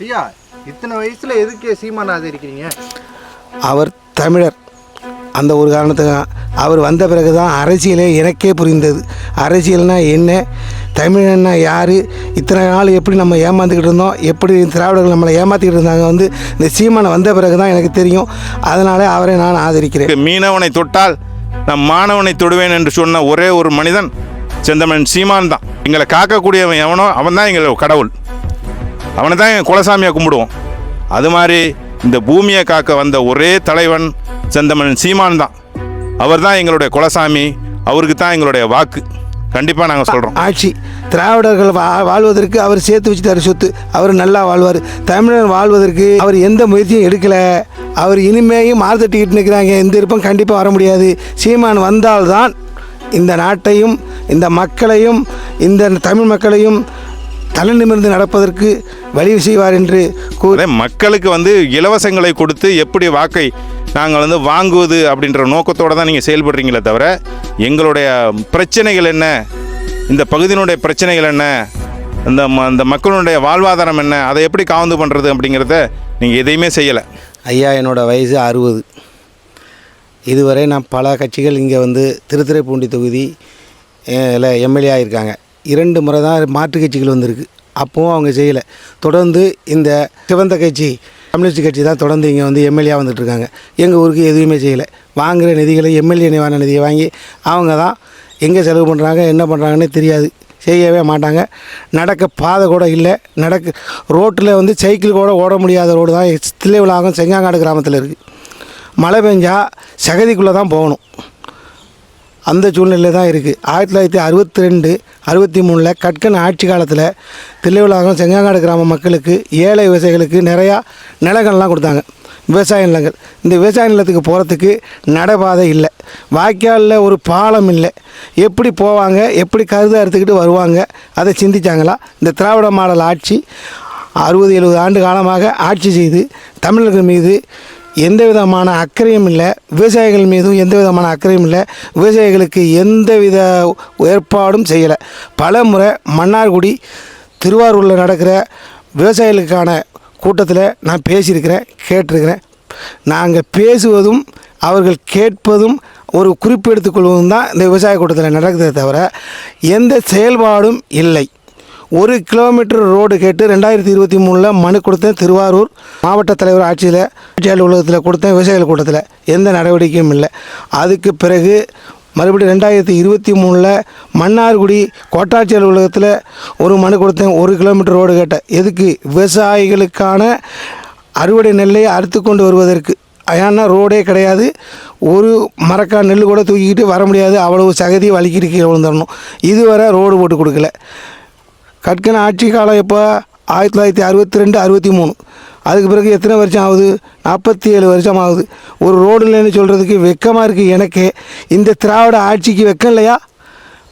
ஐயா, இத்தனை வயசுல எதுக்கு சீமான் ஆதரிக்கிறீங்க? அவர் தமிழர், அந்த ஒரு காரணத்துக்கு அவர் வந்த பிறகு தான் அரசியலே எனக்கே புரிந்தது. அரசியல்னால் என்ன, தமிழன்னா யார், இத்தனை நாள் எப்படி நம்ம ஏமாந்துக்கிட்டு இருந்தோம், எப்படி திராவிடர்கள் நம்மளை ஏமாற்றிக்கிட்டு இருந்தாங்க, இந்த சீமானை வந்த பிறகு தான் எனக்கு தெரியும். அதனால் அவரை நான் ஆதரிக்கிறேன். மீனவனை தொட்டால் நான் மாணவனை தொடுவேன் என்று சொன்ன ஒரே ஒரு மனிதன் செந்தமிழன் சீமான் தான். எங்களை காக்கக்கூடியவன் எவனோ அவன் தான் எங்கள் கடவுள், அவனை தான் எங்கள் குலசாமியை கும்பிடுவோம். அது மாதிரி இந்த பூமியை காக்க வந்த ஒரே தலைவன் செந்தமிழன் சீமான் தான். அவர் தான் எங்களுடைய குலசாமி, அவருக்கு தான் எங்களுடைய வாக்கு. கண்டிப்பாக நாங்கள் சொல்கிறோம். ஆட்சி திராவிடர்கள் வாழ்வதற்கு அவர் சேர்த்து வச்சுட்டார் சொத்து, அவர் நல்லா வாழ்வார். தமிழர் வாழ்வதற்கு அவர் எந்த முயற்சியும் எடுக்கலை. அவர் இனிமேயும் மாறுதட்டிக்கிட்டு நிற்கிறாங்க. இந்த விருப்பம் கண்டிப்பாக வர முடியாது. சீமான் வந்தால்தான் இந்த நாட்டையும் இந்த மக்களையும் இந்த தமிழ் மக்களையும் தலை நிமிர்ந்து நடப்பதற்கு வழி செய்வார் என்று கூறி, மக்களுக்கு இலவசங்களை கொடுத்து எப்படி வாக்கை நாங்கள் வாங்குவது அப்படின்ற நோக்கத்தோடு தான் நீங்கள் செயல்படுறீங்களே தவிர, எங்களுடைய பிரச்சனைகள் என்ன, இந்த பகுதியினுடைய பிரச்சனைகள் என்ன, இந்த மக்களுடைய வாழ்வாதாரம் என்ன, அதை எப்படி காவந்து பண்ணுறது அப்படிங்கிறத நீங்கள் எதையுமே செய்யலை. ஐயா, என்னோடய வயசு 60. இதுவரை நான் பல கட்சிகள் இங்கே திருத்துறைப்பூண்டி தொகுதி எம்எல்ஏ ஆகியிருக்காங்க. 2 முறை தான் மாற்று கட்சிகள் வந்திருக்கு. அப்போவும் அவங்க செய்யலை. தொடர்ந்து இந்த சிவந்த கட்சி கம்யூனிஸ்ட் கட்சி தான் தொடர்ந்து இங்கே எம்எல்ஏ வந்துட்டுருக்காங்க. எங்கள் ஊருக்கு எதுவுமே செய்யலை. வாங்குகிற நிதிகளை எம்எல்ஏ நிவாரண நிதியை வாங்கி அவங்க தான் எங்கே செலவு பண்ணுறாங்க, என்ன பண்ணுறாங்கன்னு தெரியாது, செய்யவே மாட்டாங்க. நடக்க பாதை கூட இல்லை. ரோட்டில் சைக்கிள் கூட ஓட முடியாத ரோடு தான் தில்லைவிளாகம் செங்காங்காடு கிராமத்தில் இருக்குது. மழை பெஞ்சால் சகதிக்குள்ளே தான் போகணும். அந்த சூழ்நிலை தான் இருக்குது. 1962, 63 கட்கன் ஆட்சி காலத்தில் தில்லைவிளாகம் செங்காங்காடு கிராம மக்களுக்கு, ஏழை விவசாயிகளுக்கு நிறையா நிலங்கள்லாம் கொடுத்தாங்க, விவசாய நிலங்கள். இந்த விவசாய நிலத்துக்கு போகிறதுக்கு நடைபாதை இல்லை, வாய்க்காலில் ஒரு பாலம் இல்லை. எப்படி போவாங்க, எப்படி கருதை அறுத்துக்கிட்டு வருவாங்க, அதை சிந்திச்சாங்களா? இந்த திராவிட மாடல் ஆட்சி 60-70 ஆண்டு காலமாக ஆட்சி செய்து தமிழர்கள் மீது எந்த விதமான அக்கறையும் இல்லை, விவசாயிகள் மீதும் எந்த விதமான அக்கறையும் இல்லை, விவசாயிகளுக்கு எந்தவித ஏற்பாடும் செய்யலை. பல முறை மன்னார்குடி திருவாரூரில் நடக்கிற விவசாயிகளுக்கான கூட்டத்தில் நான் பேசியிருக்கிறேன், கேட்டிருக்கிறேன். நாங்கள் பேசுவதும் அவர்கள் கேட்பதும் ஒரு குறிப்பு எடுத்துக்கொள்வதும் தான் இந்த விவசாய கூட்டத்தில் நடக்குதே தவிர எந்த செயல்பாடும் இல்லை. 1 கிலோமீட்டர் ரோடு கேட்டு 2023 மனு கொடுத்தேன். திருவாரூர் மாவட்ட தலைவர் ஆட்சியில் அலுவலகத்தில் கொடுத்தேன். விவசாயிகள் கூட்டத்தில் எந்த நடவடிக்கையும் இல்லை. அதுக்கு பிறகு மறுபடியும் 2023 மன்னார்குடி கோட்டாட்சி அலுவலகத்தில் ஒரு மனு கொடுத்தேன். 1 கிலோமீட்டர் ரோடு கேட்டேன். எதுக்கு? விவசாயிகளுக்கான அறுவடை நெல்லை அறுத்து கொண்டு வருவதற்கு. ஏன்னா ரோடே கிடையாது, ஒரு மரக்கா நெல் கூட தூக்கிக்கிட்டு வர முடியாது, அவ்வளவு சகதி வலிக்கிட்டு கீழே விழுந்துடணும். இதுவரை ரோடு போட்டு கொடுக்கல. கட்கன் ஆட்சி காலம் எப்போ? 1962, 63. அதுக்கு பிறகு எத்தனை வருஷம் ஆகுது? 47 வருஷம் ஆகுது. ஒரு ரோடு இல்லைன்னு சொல்கிறதுக்கு வெக்கமாக இருக்குது எனக்கு. இந்த திராவிட ஆட்சிக்கு வெக்கம் இல்லையா?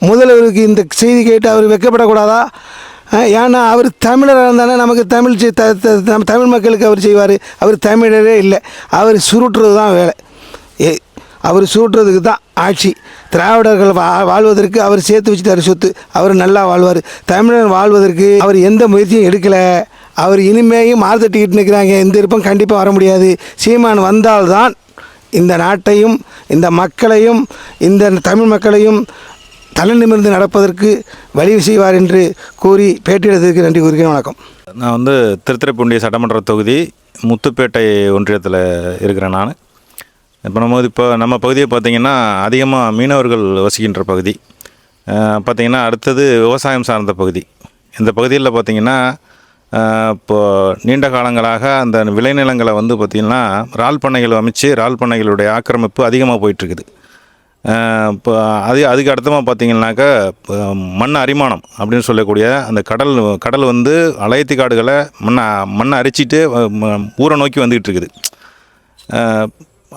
முதல்வருக்கு இந்த செய்தி கேட்டு அவர் வெக்கப்படக்கூடாதா? ஏன்னா அவர் தமிழராக இருந்தானே நமக்கு தமிழ் மக்களுக்கு அவர் செய்வார். அவர் தமிழரே இல்லை, அவர் சுருட்டுறது தான் வேலை. அவர் சுருட்டுறதுக்கு தான் ஆட்சி. திராவிடர்கள் வாழ்வதற்கு அவர் சேர்த்து வச்சுட்டார் சொத்து, அவர் நல்லா வாழ்வார். தமிழர் வாழ்வதற்கு அவர் எந்த முயற்சியும் எடுக்கலை. அவர் இனிமேயும் மாறுதட்டிக்கிட்டு நிற்கிறாங்க. இந்த விருப்பம் கண்டிப்பாக வர முடியாது. சீமான் வந்தால்தான் இந்த நாட்டையும் இந்த மக்களையும் இந்த தமிழ் மக்களையும் தலை நிமிர்ந்து நடப்பதற்கு வழி செய்வார் என்று கூறி பேட்டியெடுத்ததற்கு நன்றி கூறுகிறேன். வணக்கம். நான் திருத்துறைப்பூண்டி சட்டமன்ற தொகுதி முத்துப்பேட்டை ஒன்றியத்தில் இருக்கிறேன். நான் இப்போ நம்ம பகுதியை பார்த்திங்கன்னா அதிகமாக மீனவர்கள் வசிக்கின்ற பகுதி. பார்த்திங்கன்னா அடுத்தது விவசாயம் சார்ந்த பகுதி. இந்த பகுதியில் பார்த்திங்கன்னா இப்போது நீண்ட காலங்களாக அந்த விளைநிலங்களை பார்த்திங்கன்னா இறால் பண்ணைகள் அமைச்சு இறால் பண்ணைகளுடைய ஆக்கிரமிப்பு அதிகமாக போயிட்டுருக்குது. இப்போ அதுக்கு அடுத்தமாக பார்த்திங்கன்னாக்கா மண் அரிமானம் அப்படின்னு சொல்லக்கூடிய அந்த கடல் அலையத்தி காடுகளை மண்ணை அரிச்சிட்டு ஊரை நோக்கி வந்துக்கிட்டு இருக்குது.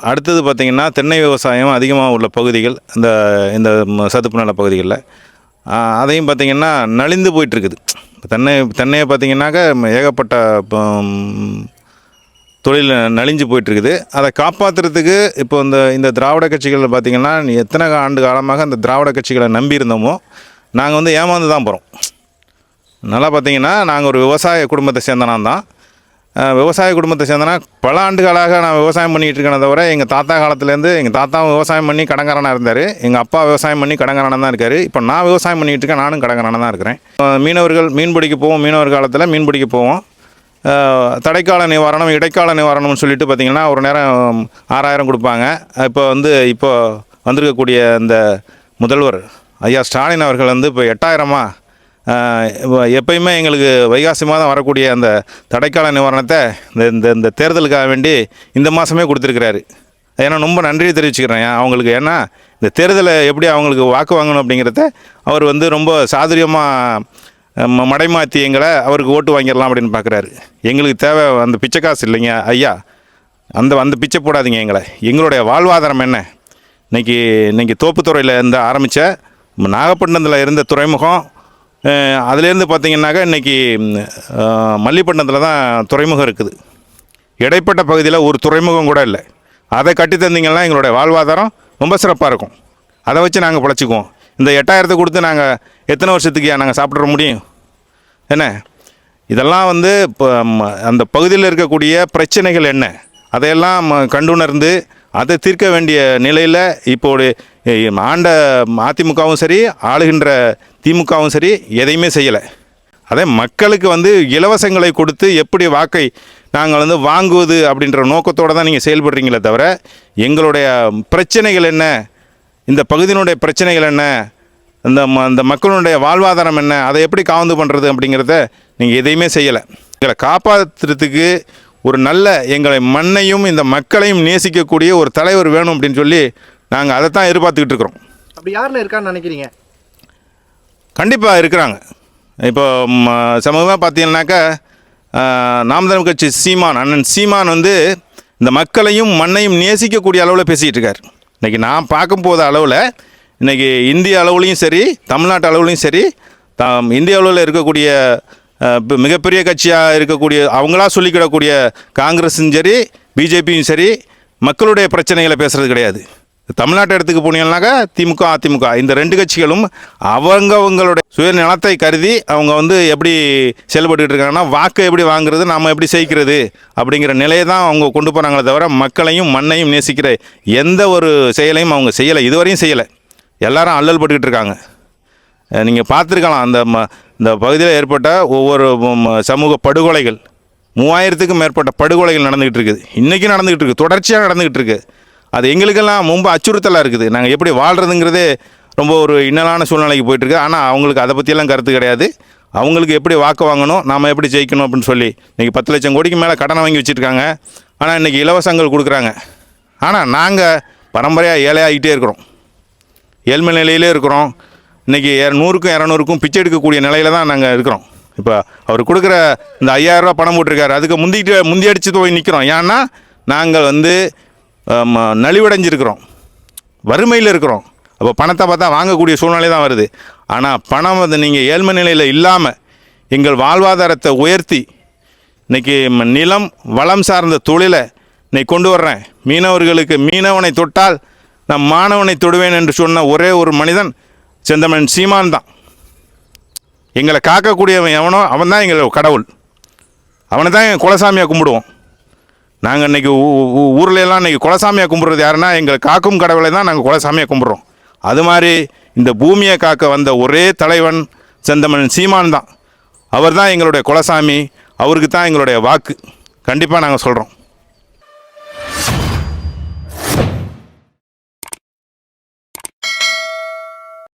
அடுத்தது பார்த்திங்கன்னா தென்னை விவசாயம் அதிகமாக உள்ள பகுதிகள், இந்த சதுப்பு நில பகுதிகளில் அதையும் பார்த்திங்கன்னா நலிந்து போயிட்டுருக்குது. தென்னையை பார்த்திங்கன்னாக்கா ஏகப்பட்ட தொழில் நலிஞ்சு போயிட்டுருக்குது. அதை காப்பாற்றுறதுக்கு இப்போ இந்த திராவிட கட்சிகளில் பார்த்திங்கன்னா எத்தனை ஆண்டு காலமாக அந்த திராவிட கட்சிகளை நம்பி இருந்தோமோ நாங்கள் ஏமாந்து தான் போகிறோம். நல்லா பார்த்திங்கன்னா நாங்கள் ஒரு விவசாய குடும்பத்தை சேர்ந்தனா தான். விவசாய குடும்பத்தை சேர்ந்தனா பல ஆண்டுகளாக நான் விவசாயம் பண்ணிகிட்டு இருக்கேனே தவிர எங்கள் தாத்தா காலத்துலேருந்து எங்கள் தாத்தாவும் விவசாயம் பண்ணி கடன்காரனாக இருந்தார், எங்கள் அப்பா விவசாயம் பண்ணி கடன்காரனாக தான் இருக்கார். இப்போ நான் விவசாயம் பண்ணிகிட்டு இருக்கேன், நானும் கடன்காரனாக தான் இருக்கிறேன். மீனவர்கள் மீன் பிடிக்க போவோம், மீனவர் காலத்தில் மீன் பிடிக்க போவோம். தடைக்கால நிவாரணம், இடைக்கால நிவாரணம்னு சொல்லிட்டு பார்த்திங்கன்னா ஒரு நேரம் 6000 கொடுப்பாங்க. இப்போ வந்திருக்கக்கூடிய இந்த முதல்வர் ஐயா ஸ்டாலின் அவர்கள் வந்து இப்போ 8000மா எப்பயுமே எங்களுக்கு வைகாசி மாதம் வரக்கூடிய அந்த தடைக்கால நிவாரணத்தை இந்த தேர்தலுக்காக வேண்டி இந்த மாதமே கொடுத்துருக்கிறாரு. ஏன்னா ரொம்ப நன்றி தெரிவிச்சுக்கிறேன் அவங்களுக்கு. ஏன்னா இந்த தேர்தலை எப்படி அவங்களுக்கு வாக்கு வாங்கணும் அப்படிங்கிறத அவர் வந்து ரொம்ப சாதுரியமாக மடைமாற்றி எங்களை அவருக்கு ஓட்டு வாங்கிடலாம் அப்படின்னு பார்க்குறாரு. எங்களுக்கு தேவை அந்த பிச்சை காசு இல்லைங்க ஐயா, அந்த பிச்சை போடாதீங்க எங்களை. எங்களுடைய வாழ்வாதாரம் என்ன? இன்றைக்கி தோப்புத்துறையில் இருந்து ஆரம்பித்த நாகப்பட்டினத்தில் இருந்த துறைமுகம், அதுலேருந்து பார்த்திங்கன்னாக்கா இன்றைக்கி மல்லிப்பட்டினத்தில் தான் துறைமுகம் இருக்குது. இடைப்பட்ட பகுதியில் ஒரு துறைமுகம் கூட இல்லை. அதை கட்டி தந்தீங்கன்னா எங்களுடைய வாழ்வாதாரம் ரொம்ப சிறப்பாக இருக்கும். அதை வச்சு நாங்கள் பிழைச்சிக்குவோம். இந்த 8000 கொடுத்து நாங்கள் எத்தனை வருஷத்துக்கு நாங்கள் சாப்பிட முடியும்? என்ன இதெல்லாம் வந்து இப்போ அந்த பகுதியில் இருக்கக்கூடிய பிரச்சனைகள் என்ன, அதையெல்லாம் கண்டுணர்ந்து அதை தீர்க்க வேண்டிய நிலையில் இப்போது ஆண்ட அதிமுகவும் சரி, ஆளுகின்ற திமுகவும் சரி எதையுமே செய்யலை. அதே மக்களுக்கு வந்து இலவசங்களை கொடுத்து எப்படி வாக்கை நாங்கள் வந்து வாங்குவது அப்படின்ற நோக்கத்தோடு தான் நீங்கள் செயல்படுறீங்களே தவிர எங்களுடைய பிரச்சனைகள் என்ன, இந்த பகுதியினுடைய பிரச்சனைகள் என்ன, இந்த மக்களுடைய வாழ்வாதாரம் என்ன, அதை எப்படி காவந்து பண்ணுறது அப்படிங்கிறத நீங்கள் எதையுமே செய்யலை. எங்களை காப்பாற்றுறதுக்கு ஒரு நல்ல எங்களை மண்ணையும் இந்த மக்களையும் நேசிக்கக்கூடிய ஒரு தலைவர் வேணும் அப்படின்னு சொல்லி நாங்கள் அதை தான் எதிர்பார்த்துக்கிட்டு இருக்கிறோம். அப்படி யாருன்னு இருக்கான்னு நினைக்கிறீங்க? கண்டிப்பாக இருக்கிறாங்க. இப்போ சமூகமாக பார்த்தீங்கன்னாக்கா நாம் தமிழர் கட்சி அண்ணன் சீமான் வந்து இந்த மக்களையும் மண்ணையும் நேசிக்கக்கூடிய அளவில் பேசிகிட்டு இருக்கார். இன்றைக்கி நான் பார்க்கும்போது அளவில் இன்றைக்கி இந்திய அளவுலையும் சரி, தமிழ்நாட்டு அளவுலையும் சரி, இந்திய அளவில் இருக்கக்கூடிய மிகப்பெரிய கட்சியாக இருக்கக்கூடிய அவங்களா சொல்லிக்கிடக்கூடிய காங்கிரஸும் சரி, பிஜேபியும் சரி மக்களுடைய பிரச்சனைகளை பேசுகிறது கிடையாது. தமிழ்நாட்டு இடத்துக்கு போனீங்கன்னாக்கா திமுக, அதிமுக இந்த 2 கட்சிகளும் அவங்களுடைய சுயநலத்தை கருதி அவங்க வந்து எப்படி செயல்பட்டுக்கிட்டு இருக்காங்கன்னா, வாக்கை எப்படி வாங்குறது, நாம் எப்படி செய்கிறது அப்படிங்கிற நிலையை தான் அவங்க கொண்டு போகிறாங்களே தவிர மக்களையும் மண்ணையும் நேசிக்கிற எந்த ஒரு செயலையும் அவங்க செய்யலை, இதுவரையும் செய்யலை. எல்லாரும் அல்லல் பட்டுக்கிட்டு இருக்காங்க. நீங்கள் பார்த்துருக்கலாம் இந்த பகுதியில் ஏற்பட்ட ஒவ்வொரு சமூக படுகொலைகள், 3000க்கும் மேற்பட்ட படுகொலைகள் நடந்துக்கிட்டு இருக்குது. இன்றைக்கும் நடந்துக்கிட்டு இருக்குது, தொடர்ச்சியாக நடந்துக்கிட்டு இருக்குது. அது எங்களுக்கெல்லாம் ரொம்ப அச்சுறுத்தலாக இருக்குது. நாங்கள் எப்படி வாழ்கிறதுங்கிறதே ரொம்ப ஒரு இன்னலான சூழ்நிலைக்கு போயிட்டுருக்கு. ஆனால் அவங்களுக்கு அதை பற்றியெல்லாம் கருத்து கிடையாது. அவங்களுக்கு எப்படி வாக்கு வாங்கணும், நாம் எப்படி ஜெயிக்கணும் அப்படின்னு சொல்லி இன்றைக்கி 10 லட்சம் கோடிக்கு மேலே கடனை வாங்கி வச்சுருக்காங்க. ஆனால் இன்றைக்கி இலவசங்கள் கொடுக்குறாங்க. ஆனால் நாங்கள் பரம்பரையாக ஏழையாகிட்டே இருக்கிறோம், ஏழ்மை நிலையிலே இருக்கிறோம். இன்றைக்கி 100க்கும் 200க்கும் பிச்சை எடுக்கக்கூடிய நிலையில் தான் நாங்கள் இருக்கிறோம். இப்போ அவர் கொடுக்குற இந்த 5000 ரூபா பணம் போட்டிருக்காரு, அதுக்கு முந்தி அடித்து போய் நிற்கிறோம். ஏன்னா நாங்கள் வந்து நலிவடைஞ்சிருக்கிறோம், வறுமையில் இருக்கிறோம். அப்போ பணத்தை பார்த்தா வாங்கக்கூடிய சூழ்நிலை தான் வருது. ஆனால் பணம் வந்து நீங்கள் ஏழ்மை நிலையில் இல்லாமல் எங்கள் வாழ்வாதாரத்தை உயர்த்தி இன்றைக்கி நிலம் வளம் சார்ந்த தொழிலை இன்றைக்கி கொண்டு வர்றேன். மீனவர்களுக்கு மீனவனை தொட்டால் நான் மாணவனை தொடுவேன் என்று சொன்ன ஒரே ஒரு மனிதன் செந்தமன் சீமான் தான். எங்களை காக்கக்கூடியவன் எவனோ அவன் தான் எங்கள் கடவுள். அவனை தான் எங்கள் குலசாமியாக கும்பிடுவோம். நாங்கள் இன்றைக்கி ஊர்லெல்லாம் இன்றைக்கி குலசாமியாக கும்பிட்றது யாருன்னா எங்களை காக்கும் கடவுளை தான் நாங்கள் குலசாமியாக கும்பிட்றோம். அது மாதிரி இந்த பூமியை காக்க வந்த ஒரே தலைவன் செந்தமன் சீமான் தான். அவர் தான் எங்களுடைய குலசாமி, அவருக்கு தான் எங்களுடைய வாக்கு. கண்டிப்பாக நாங்கள் சொல்கிறோம்.